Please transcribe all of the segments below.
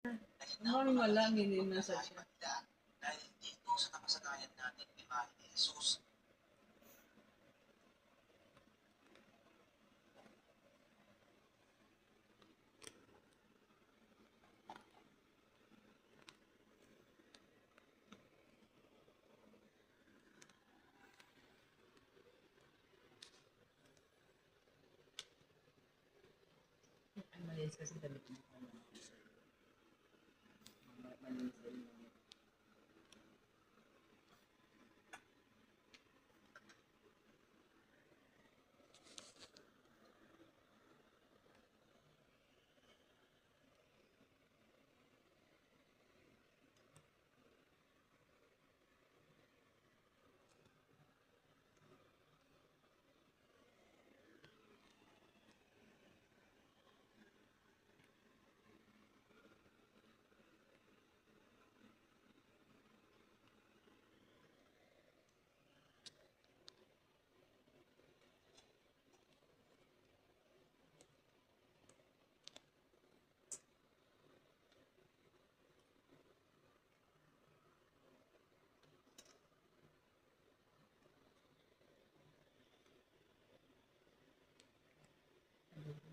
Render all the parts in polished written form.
Ang maraming wala, mini-massage siya. Dahil dito sa napasanayan natin imahe ni Jesus. Ay, malinis kasi damit mo. Malinis din.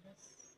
Yes.